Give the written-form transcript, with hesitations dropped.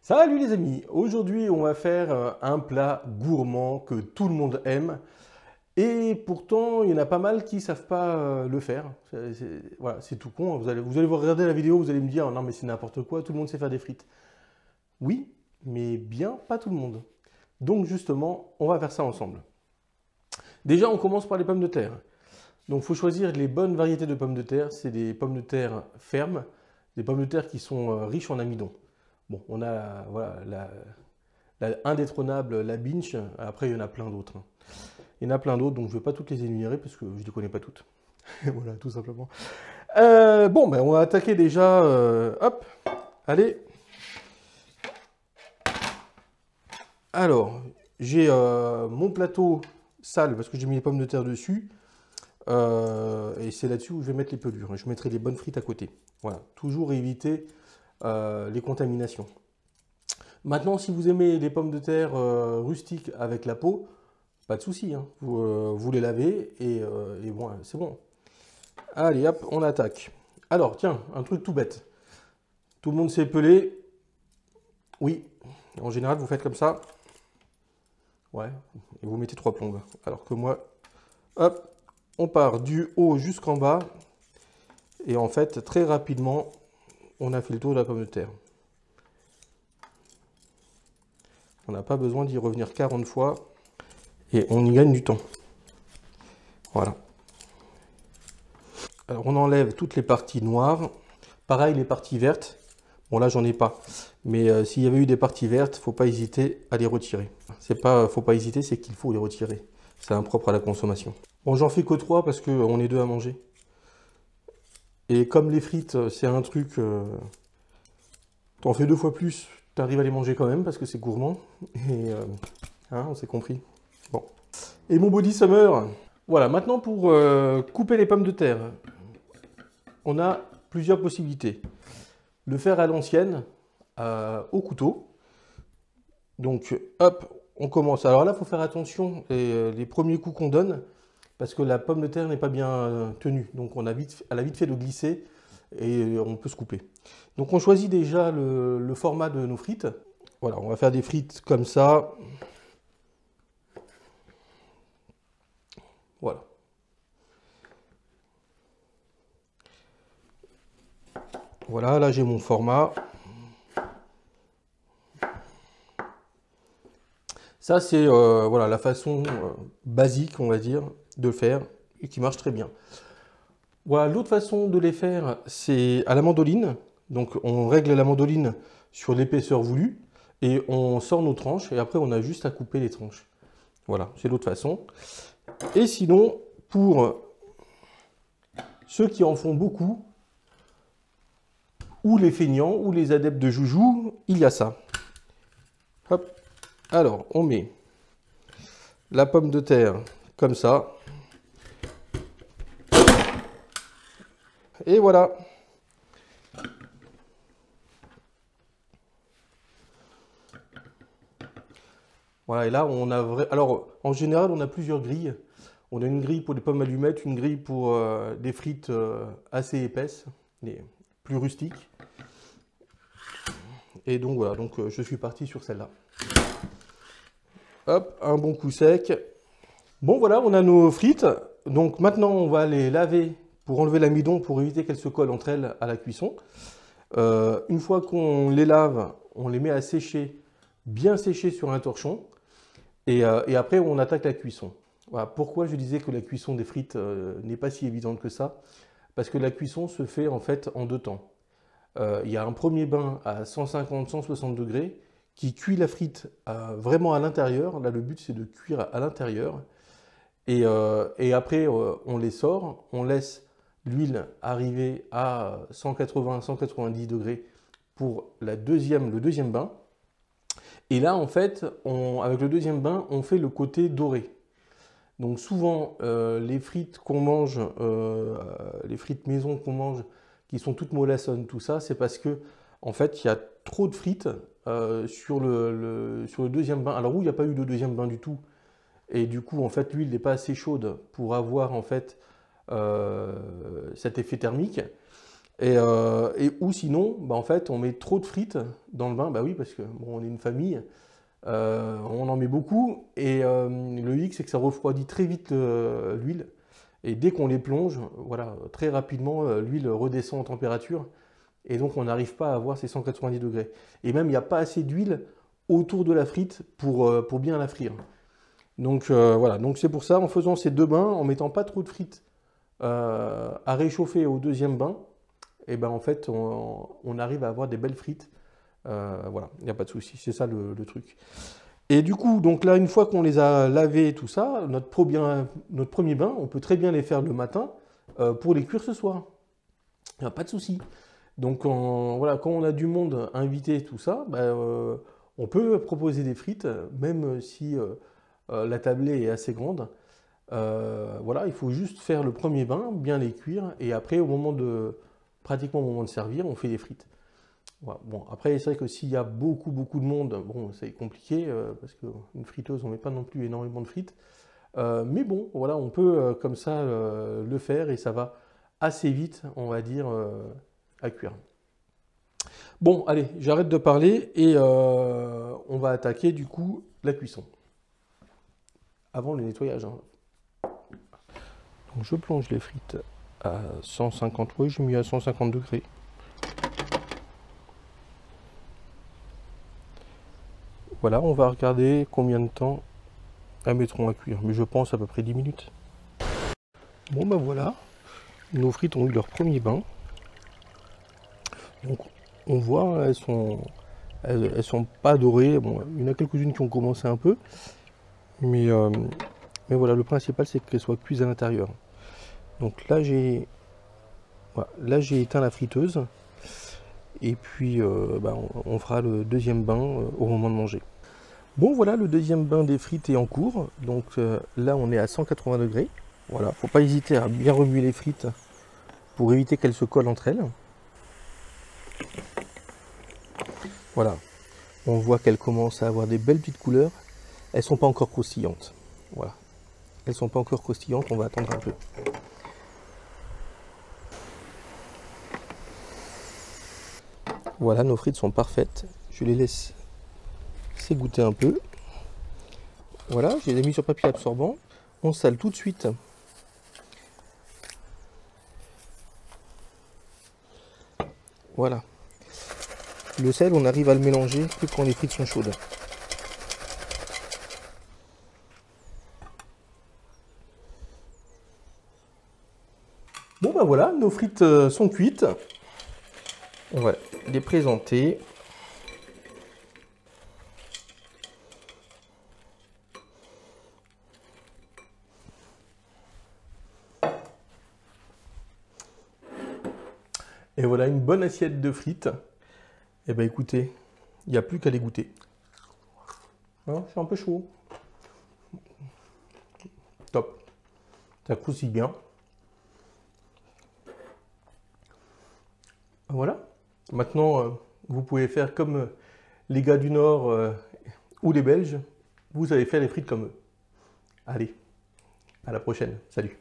Salut les amis, aujourd'hui on va faire un plat gourmand que tout le monde aime et pourtant il y en a pas mal qui ne savent pas le faire. Voilà, c'est tout con, hein. Vous allez vous regarder la vidéo, vous allez me dire non mais c'est n'importe quoi, tout le monde sait faire des frites. Oui, mais bien pas tout le monde. Donc justement, on va faire ça ensemble. Déjà on commence par les pommes de terre. Donc il faut choisir les bonnes variétés de pommes de terre, c'est des pommes de terre fermes, des pommes de terre qui sont riches en amidon. Bon, on a voilà, indétrônable, la Binch. Après, il y en a plein d'autres, hein. Il y en a plein d'autres, donc je ne vais pas toutes les énumérer parce que je ne les connais pas toutes. Voilà, tout simplement. Bon, ben, on va attaquer déjà. Hop, allez. Alors, j'ai mon plateau sale parce que j'ai mis les pommes de terre dessus. Et c'est là-dessus où je vais mettre les pelures. Je mettrai les bonnes frites à côté. Voilà, toujours éviter les contaminations. Maintenant, si vous aimez les pommes de terre rustiques avec la peau, pas de souci, hein. Vous les lavez et bon, c'est bon. Allez, hop, on attaque. Alors, tiens, un truc tout bête. Tout le monde sait peler. Oui, en général, vous faites comme ça. Ouais, et vous mettez 3 plombes. Alors que moi, hop, on part du haut jusqu'en bas. Et en fait, très rapidement, on a fait le tour de la pomme de terre. On n'a pas besoin d'y revenir 40 fois. Et on y gagne du temps. Voilà. Alors on enlève toutes les parties noires. Pareil, les parties vertes. Bon là, j'en ai pas. Mais s'il y avait eu des parties vertes, faut pas hésiter à les retirer. C'est pas, faut pas hésiter, c'est qu'il faut les retirer. C'est impropre à la consommation. Bon, j'en fais que 3 parce qu'on est 2 à manger. Et comme les frites, c'est un truc... t'en fais 2 fois plus, t'arrives à les manger quand même parce que c'est gourmand. Et hein, on s'est compris. Bon. Et mon body summer. Voilà, maintenant pour couper les pommes de terre, on a plusieurs possibilités. Le faire à l'ancienne, au couteau. Donc hop, on commence. Alors là, il faut faire attention les premiers coups qu'on donne, parce que la pomme de terre n'est pas bien tenue. Donc elle a vite fait de glisser et on peut se couper. Donc on choisit déjà le format de nos frites. Voilà, on va faire des frites comme ça. Voilà. Voilà, là j'ai mon format. Ça, c'est voilà, la façon basique, on va dire, de le faire et qui marche très bien. Voilà, l'autre façon de les faire, c'est à la mandoline. Donc, on règle la mandoline sur l'épaisseur voulue et on sort nos tranches et après, on a juste à couper les tranches. Voilà, c'est l'autre façon. Et sinon, pour ceux qui en font beaucoup, ou les feignants, ou les adeptes de joujou, il y a ça. Hop. Alors, on met la pomme de terre comme ça. Et voilà. Voilà, et là, on a vrai... Alors, en général, on a plusieurs grilles. On a une grille pour les pommes allumettes, une grille pour des frites assez épaisses, plus rustiques. Et donc voilà, donc je suis parti sur celle-là. Hop, un bon coup sec. Bon voilà, on a nos frites. Donc maintenant, on va les laver pour enlever l'amidon, pour éviter qu'elles se collent entre elles à la cuisson. Une fois qu'on les lave, on les met à sécher, bien sécher sur un torchon. Et après, on attaque la cuisson. Voilà. Pourquoi je disais que la cuisson des frites n'est pas si évidente que ça? Parce que la cuisson se fait en fait en 2 temps. Il y a un premier bain à 150-160 degrés qui cuit la frite vraiment à l'intérieur. Là, le but, c'est de cuire à l'intérieur. Et après, on les sort, on laisse l'huile arriver à 180-190 degrés pour le deuxième bain. Et là, en fait, avec le deuxième bain, on fait le côté doré. Donc souvent, les frites qu'on mange, les frites maison qu'on mange, qui sont toutes mollassonnes, tout ça, c'est parce que, en fait, il y a trop de frites sur le deuxième bain. Alors où il n'y a pas eu de deuxième bain du tout, et du coup, en fait, l'huile n'est pas assez chaude pour avoir, en fait, cet effet thermique. Ou sinon, bah, en fait, on met trop de frites dans le bain. Bah oui, parce que bon, on est une famille, on en met beaucoup. Et le hic, c'est que ça refroidit très vite l'huile. Et dès qu'on les plonge, voilà, très rapidement, l'huile redescend en température. Et donc, on n'arrive pas à avoir ces 190 degrés. Et même, il n'y a pas assez d'huile autour de la frite pour bien la frire. Donc voilà, donc c'est pour ça, en faisant ces deux bains, en mettant pas trop de frites à réchauffer au deuxième bain, et ben en fait on arrive à avoir des belles frites. Voilà, il n'y a pas de souci, c'est ça le truc. Et du coup, donc là, une fois qu'on les a lavés et tout ça, notre premier bain, on peut très bien les faire le matin pour les cuire ce soir. Il n'y a pas de souci. Donc voilà, quand on a du monde invité, tout ça, ben, on peut proposer des frites, même si la tablée est assez grande. Voilà, il faut juste faire le premier bain, bien les cuire, et après, pratiquement au moment de servir, on fait les frites. Voilà. Bon, après, c'est vrai que s'il y a beaucoup de monde, bon, c'est compliqué, parce qu'une friteuse, on ne met pas non plus énormément de frites. Mais bon, voilà, on peut comme ça le faire, et ça va assez vite, on va dire, à cuire. Bon, allez, j'arrête de parler, et on va attaquer du coup la cuisson. Avant le nettoyage, hein. Donc je plonge les frites à 150, oui, j'ai mis à 150 degrés. Voilà, on va regarder combien de temps elles mettront à cuire, mais je pense à peu près 10 minutes. Bon ben voilà, nos frites ont eu leur premier bain. Donc on voit, elles sont pas dorées. Bon, il y en a quelques-unes qui ont commencé un peu, mais voilà, le principal c'est qu'elles soient cuites à l'intérieur. Donc là j'ai éteint la friteuse, et puis bah, on fera le deuxième bain au moment de manger. Bon voilà, le deuxième bain des frites est en cours. Donc là on est à 180 degrés. Voilà, faut pas hésiter à bien remuer les frites pour éviter qu'elles se collent entre elles. Voilà, on voit qu'elles commencent à avoir des belles petites couleurs. Elles sont pas encore croustillantes. Voilà, elles sont pas encore croustillantes, on va attendre un peu. Voilà, nos frites sont parfaites. Je les laisse s'égoutter un peu. Voilà, je les ai mis sur papier absorbant. On sale tout de suite. Voilà. Le sel, on arrive à le mélanger que quand les frites sont chaudes. Bon ben voilà, nos frites sont cuites. On va les présenter. Et voilà une bonne assiette de frites. Et ben écoutez, il n'y a plus qu'à les goûter. Hein, c'est un peu chaud. Top. Ça croustille bien. Voilà. Maintenant, vous pouvez faire comme les gars du Nord ou les Belges. Vous allez faire les frites comme eux. Allez, à la prochaine. Salut.